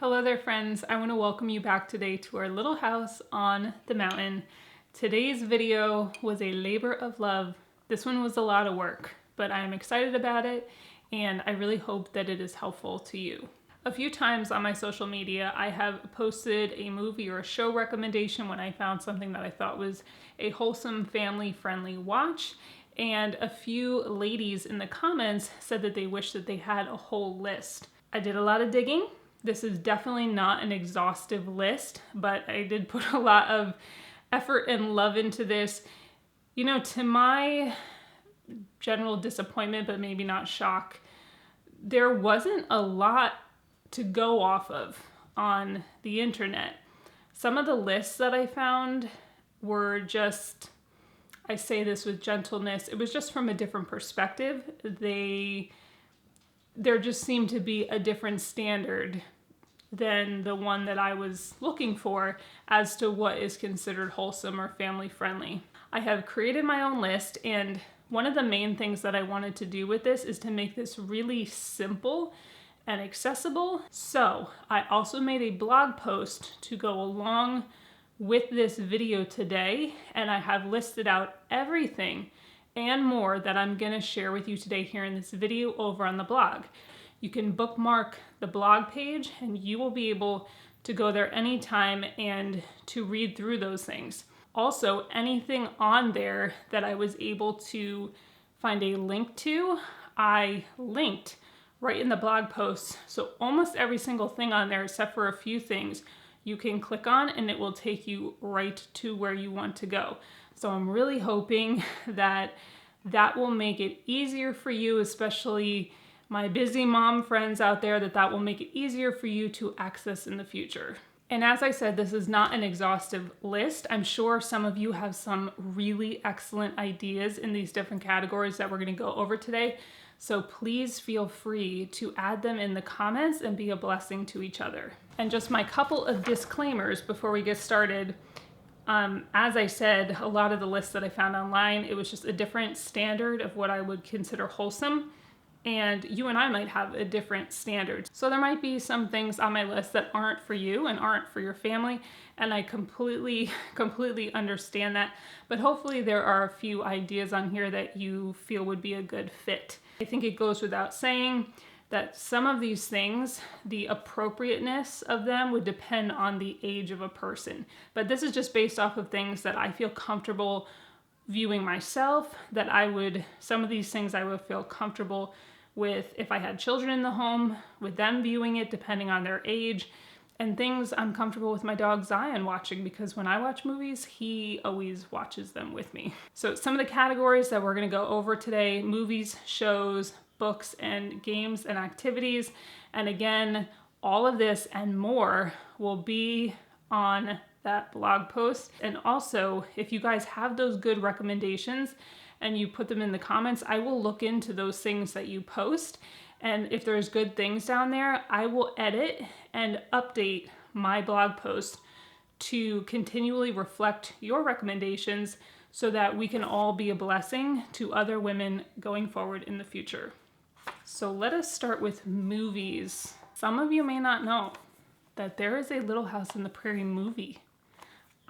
Hello there, friends. I want to welcome you back today to our little house on the mountain. Today's video was a labor of love. This one was a lot of work, but I'm excited about it and I really hope that it is helpful to you. A few times on my social media, I have posted a movie or a show recommendation when I found something that I thought was a wholesome, family-friendly watch. And a few ladies in the comments said that they wish that they had a whole list. I did a lot of digging. This is definitely not an exhaustive list, but I did put a lot of effort and love into this. You know, to my general disappointment, but maybe not shock, there wasn't a lot to go off of on the internet. Some of the lists that I found were just, I say this with gentleness, it was just from a different perspective. There just seemed to be a different standard than the one that I was looking for as to what is considered wholesome or family friendly. I have created my own list, and one of the main things that I wanted to do with this is to make this really simple and accessible. So I also made a blog post to go along with this video today, and I have listed out everything and more that I'm gonna share with you today here in this video over on the blog. You can bookmark the blog page and you will be able to go there anytime and to read through those things. Also, anything on there that I was able to find a link to, I linked right in the blog post. So almost every single thing on there, except for a few things, you can click on and it will take you right to where you want to go. So I'm really hoping that will make it easier for you, especially my busy mom friends out there, that will make it easier for you to access in the future. And as I said, this is not an exhaustive list. I'm sure some of you have some really excellent ideas in these different categories that we're gonna go over today. So please feel free to add them in the comments and be a blessing to each other. And just my couple of disclaimers before we get started. As I said, a lot of the lists that I found online, it was just a different standard of what I would consider wholesome. And you and I might have a different standard. So there might be some things on my list that aren't for you and aren't for your family. And I completely understand that. But hopefully there are a few ideas on here that you feel would be a good fit. I think it goes without saying that some of these things, the appropriateness of them would depend on the age of a person. But this is just based off of things that I feel comfortable viewing myself, some of these things I would feel comfortable with if I had children in the home, with them viewing it depending on their age, and things I'm comfortable with my dog Zion watching, because when I watch movies, he always watches them with me. So some of the categories that we're gonna go over today: movies, shows, books, and games and activities. And again, all of this and more will be on that blog post. And also, if you guys have those good recommendations and you put them in the comments, I will look into those things that you post. And if there's good things down there, I will edit and update my blog post to continually reflect your recommendations so that we can all be a blessing to other women going forward in the future. So let us start with movies. Some of you may not know that there is a Little House on the Prairie movie.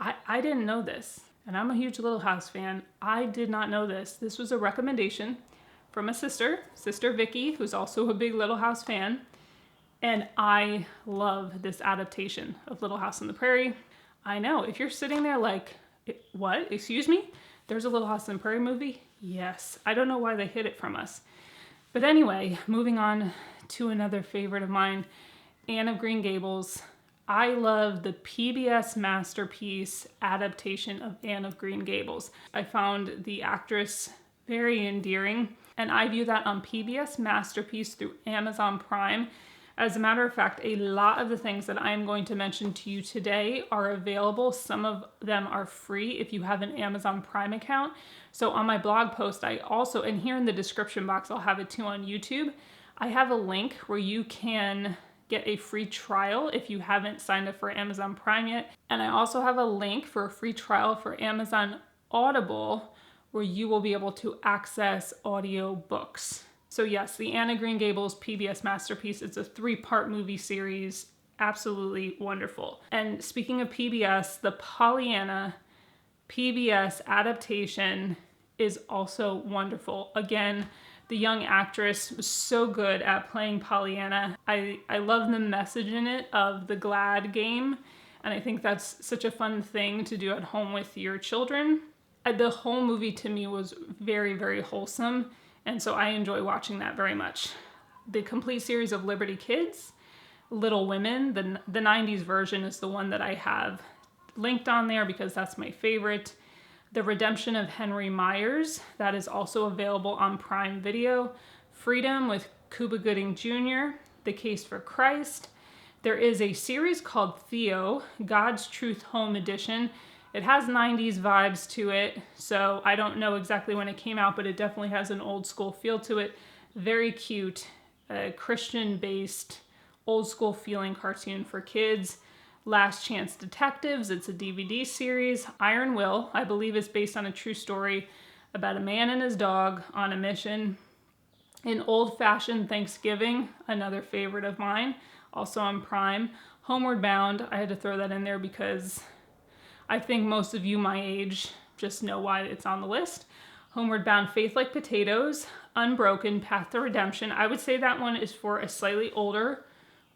I didn't know this, and I'm a huge Little House fan. I did not know this. This was a recommendation from a Sister Vicky, who's also a big Little House fan, and I love this adaptation of Little House on the Prairie. I know, if you're sitting there like, what, excuse me? There's a Little House on the Prairie movie? Yes, I don't know why they hid it from us. But anyway, moving on to another favorite of mine, Anne of Green Gables. I love the PBS masterpiece adaptation of Anne of Green Gables. I found the actress very endearing, and I view that on PBS Masterpiece through Amazon Prime. As a matter of fact, a lot of the things that I'm going to mention to you today are available. Some of them are free if you have an Amazon Prime account. So on my blog post, I also, and here in the description box, I'll have it too on YouTube, I have a link where you can get a free trial if you haven't signed up for Amazon Prime yet. And I also have a link for a free trial for Amazon Audible, where you will be able to access audio books. So yes, the Anne of Green Gables PBS Masterpiece, it's a 3-part movie series. absolutely wonderful. And speaking of PBS, the Pollyanna PBS adaptation is also wonderful. Again, the young actress was so good at playing Pollyanna. I love the message in it of the glad game, and I think that's such a fun thing to do at home with your children. The whole movie to me was very, very wholesome, and so I enjoy watching that very much. The complete series of Liberty Kids, Little Women, the 90s version is the one that I have linked on there because that's my favorite. The Redemption of Henry Myers, that is also available on Prime Video. Freedom with Cuba Gooding Jr., The Case for Christ. There is a series called Theo, God's Truth Home Edition. It has 90s vibes to it, so I don't know exactly when it came out, but it definitely has an old school feel to it. Very cute, Christian-based, old school feeling cartoon for kids. Last Chance Detectives, it's a DVD series. Iron Will, I believe is based on a true story about a man and his dog on a mission. An Old Fashioned Thanksgiving, another favorite of mine, also on Prime. Homeward Bound, I had to throw that in there because I think most of you my age just know why it's on the list. Homeward Bound, Faith Like Potatoes, Unbroken, Path to Redemption. I would say that one is for a slightly older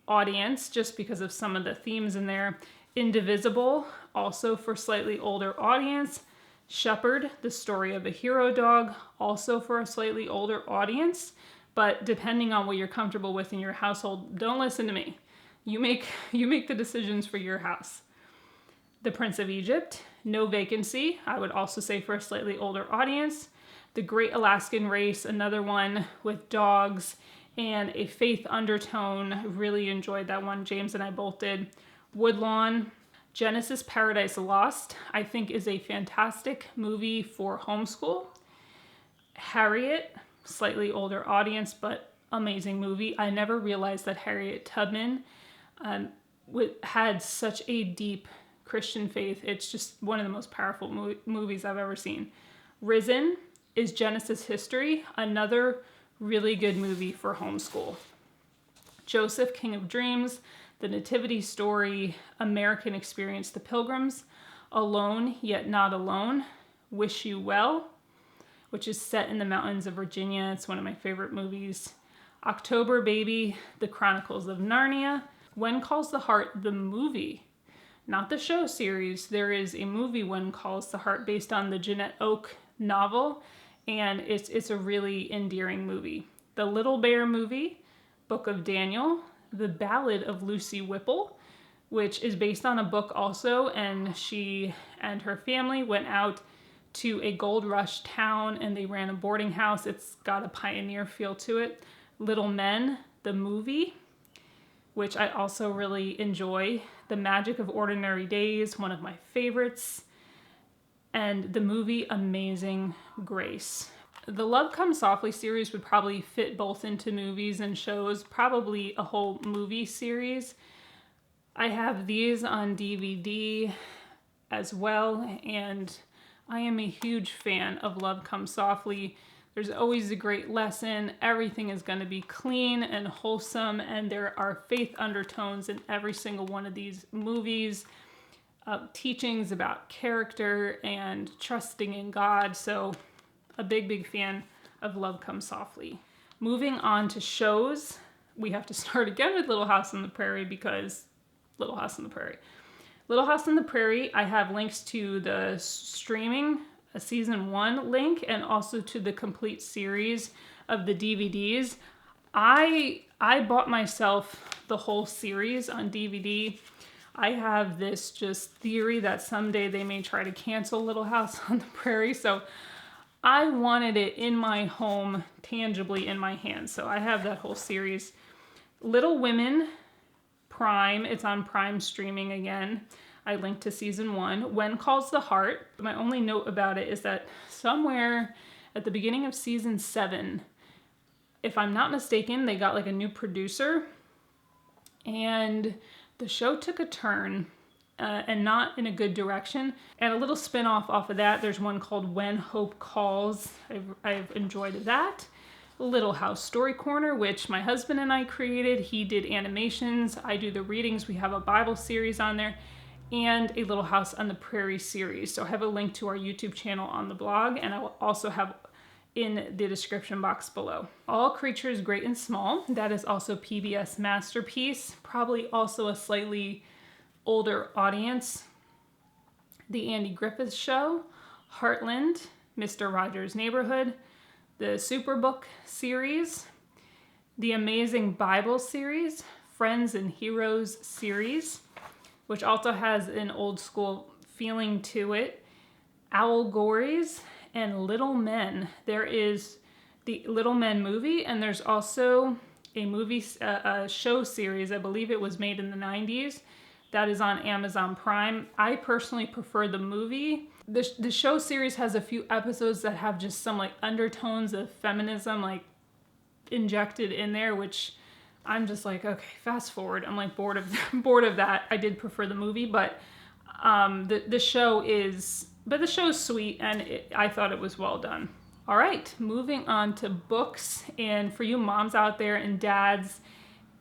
audience just because of some of the themes in there. Indivisible, also for slightly older audience. Shepherd, the story of a hero dog, also for a slightly older audience, but depending on what you're comfortable with in your household, don't listen to me. You make the decisions for your house. The Prince of Egypt, No Vacancy, I would also say for a slightly older audience. The Great Alaskan Race, another one with dogs and a faith undertone. Really enjoyed that one. James and I both did. Woodlawn, Genesis Paradise Lost, I think is a fantastic movie for homeschool. Harriet, slightly older audience, but amazing movie. I never realized that Harriet Tubman had such a deep Christian faith. It's just one of the most powerful movies I've ever seen. Risen is Genesis History, another really good movie for homeschool. Joseph, King of Dreams, The Nativity Story, American Experience, The Pilgrims, Alone Yet Not Alone, Wish You Well, which is set in the mountains of Virginia. It's one of my favorite movies. October Baby, The Chronicles of Narnia, When Calls the Heart, the movie, not the show series. There is a movie, When Calls the Heart, based on the Jeanette Oak novel, and it's a really endearing movie. The Little Bear movie, Book of Daniel, The Ballad of Lucy Whipple, which is based on a book also, and she and her family went out to a gold rush town and they ran a boarding house. It's got a pioneer feel to it. Little Men, the movie, which I also really enjoy. The Magic of Ordinary Days, one of my favorites. And the movie Amazing Grace. The Love Comes Softly series would probably fit both into movies and shows, probably a whole movie series. I have these on DVD as well, and I am a huge fan of Love Comes Softly. There's always a great lesson. Everything is going to be clean and wholesome, and there are faith undertones in every single one of these movies. Teachings about character and trusting in God. So a big fan of Love Comes Softly. Moving on to shows, we have to start again with Little House on the Prairie because Little House on the Prairie. Little House on the Prairie, I have links to the streaming season 1 link and also to the complete series of the DVDs. I bought myself the whole series on DVD. I have this just theory that someday they may try to cancel Little House on the Prairie, so I wanted it in my home, tangibly in my hands. So I have that whole series. Little Women, Prime, it's on Prime streaming again. I linked to season 1. When Calls the Heart, my only note about it is that somewhere at the beginning of season 7, if I'm not mistaken, they got like a new producer, and the show took a turn, and not in a good direction. And a little spin-off off of that, there's one called When Hope Calls. I've enjoyed that. Little House Story Corner, which my husband and I created. He did animations, I do the readings. We have a Bible series on there, and a Little House on the Prairie series. So I have a link to our YouTube channel on the blog, and I will also have in the description box below. All Creatures Great and Small, that is also PBS Masterpiece, probably also a slightly older audience. The Andy Griffith Show, Heartland, Mr. Rogers' Neighborhood, the Superbook series, the Amazing Bible series, Friends and Heroes series, which also has an old school feeling to it, Owl Gories, and Little Men. There is the Little Men movie, and there's also a movie, a show series, I believe it was made in the 90s, that is on Amazon Prime. I personally prefer the movie. The show series has a few episodes that have just some like undertones of feminism like injected in there, which I'm just like, okay, fast forward. I'm like bored of that. I did prefer the movie, but the show is sweet, and I thought it was well done. All right, moving on to books. And for you moms out there and dads,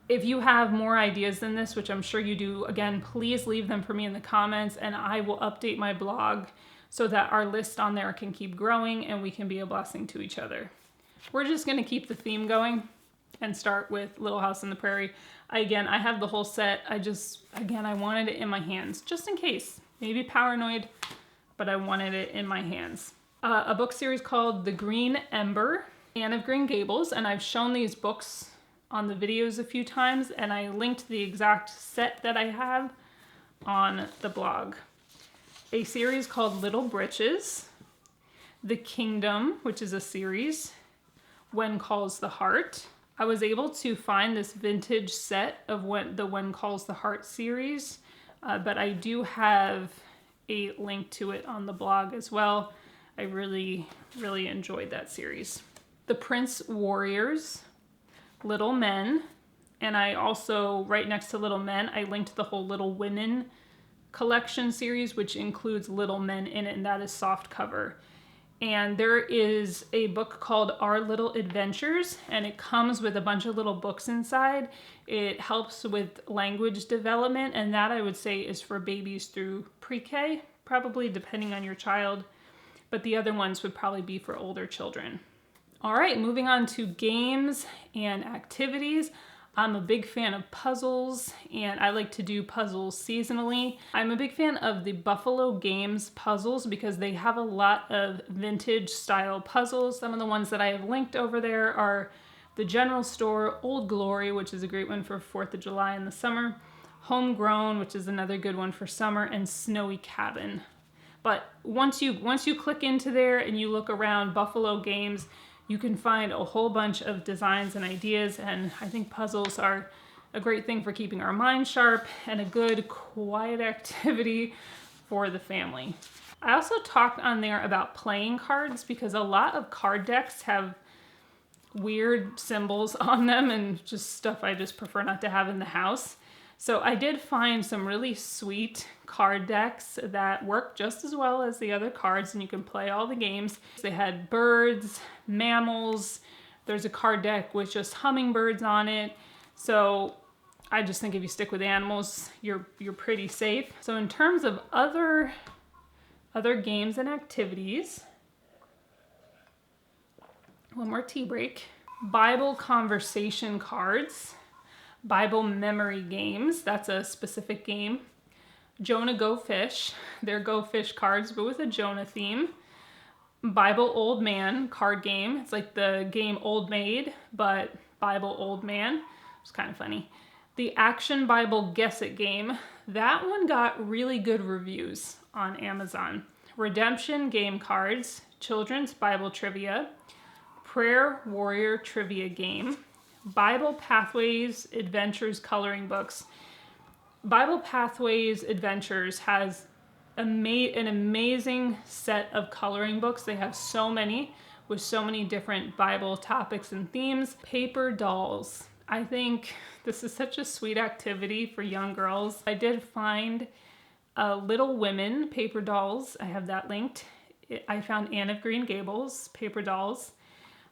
if you have more ideas than this, which I'm sure you do, again, please leave them for me in the comments, and I will update my blog so that our list on there can keep growing and we can be a blessing to each other. We're just going to keep the theme going and start with Little House on the Prairie. I have the whole set. I wanted it in my hands just in case. Maybe paranoid, but I wanted it in my hands. A book series called The Green Ember, Anne of Green Gables, and I've shown these books on the videos a few times, and I linked the exact set that I have on the blog. A series called Little Britches, The Kingdom, which is a series, When Calls the Heart. I was able to find this vintage set of When Calls the Heart series, but I do have a link to it on the blog as well. I really, really enjoyed that series. The Prince Warriors, Little Men, and I also, right next to Little Men, I linked the whole Little Women collection series, which includes Little Men in it, and that is soft cover. And there is a book called Our Little Adventures, and it comes with a bunch of little books inside. It helps with language development, and that I would say is for babies through pre-K, probably depending on your child, but the other ones would probably be for older children. All right, moving on to games and activities. I'm a big fan of puzzles, and I like to do puzzles seasonally. I'm a big fan of the Buffalo Games puzzles because they have a lot of vintage style puzzles. Some of the ones that I have linked over there are the General Store, Old Glory, which is a great one for 4th of July in the summer, Homegrown, which is another good one for summer, and Snowy Cabin. But once you click into there and you look around Buffalo Games, you can find a whole bunch of designs and ideas, and I think puzzles are a great thing for keeping our mind sharp and a good quiet activity for the family. I also talked on there about playing cards because a lot of card decks have weird symbols on them and just stuff I just prefer not to have in the house. So I did find some really sweet card decks that work just as well as the other cards, and you can play all the games. They had birds, mammals. There's a card deck with just hummingbirds on it. So I just think if you stick with animals, you're pretty safe. So in terms of other games and activities, one more tea break. Bible conversation cards. Bible memory games, that's a specific game. Jonah Go Fish, they're Go Fish cards, but with a Jonah theme. Bible Old Man card game, it's like the game Old Maid, but Bible Old Man, it's kind of funny. The Action Bible Guess It game, that one got really good reviews on Amazon. Redemption game cards, Children's Bible Trivia, Prayer Warrior Trivia game, Bible Pathways Adventures coloring books. Bible Pathways Adventures has an amazing set of coloring books. They have so many with so many different Bible topics and themes. Paper dolls. I think this is such a sweet activity for young girls. I did find Little Women paper dolls. I have that linked. I found Anne of Green Gables paper dolls.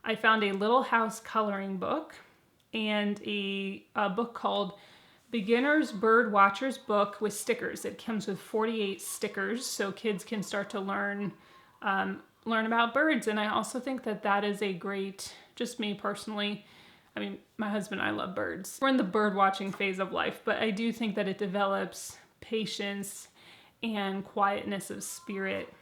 I found a Little House coloring book and a book called Beginner's Bird Watcher's Book with stickers. It comes with 48 stickers so kids can start to learn about birds. And I also think that that is a great, just me personally, I mean, my husband and I love birds. We're in the bird watching phase of life, but I do think that it develops patience and quietness of spirit.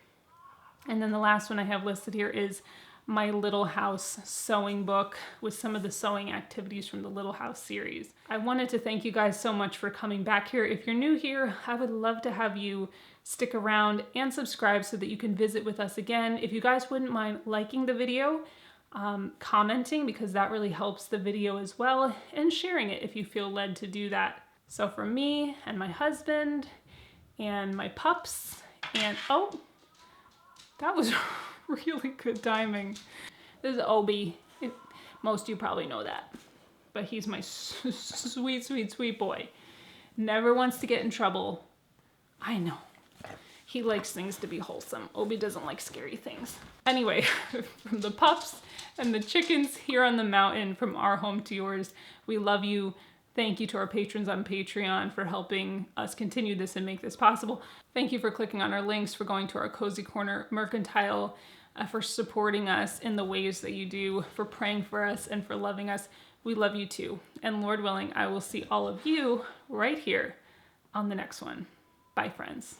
And then the last one I have listed here is my Little House sewing book with some of the sewing activities from the Little House series. I wanted to thank you guys so much for coming back here. If you're new here, I would love to have you stick around and subscribe so that you can visit with us again. If you guys wouldn't mind liking the video, commenting, because that really helps the video as well, and sharing it if you feel led to do that. So for me and my husband and my pups, and oh, that was really good timing. This is Obi. Most of you probably know that, but he's my sweet, sweet, sweet boy. Never wants to get in trouble. I know. He likes things to be wholesome. Obi doesn't like scary things. Anyway, from the pups and the chickens here on the mountain, from our home to yours, we love you. Thank you to our patrons on Patreon for helping us continue this and make this possible. Thank you for clicking on our links, for going to our Cozy Corner Mercantile, for supporting us in the ways that you do, for praying for us, and for loving us. We love you too. And Lord willing, I will see all of you right here on the next one. Bye, friends.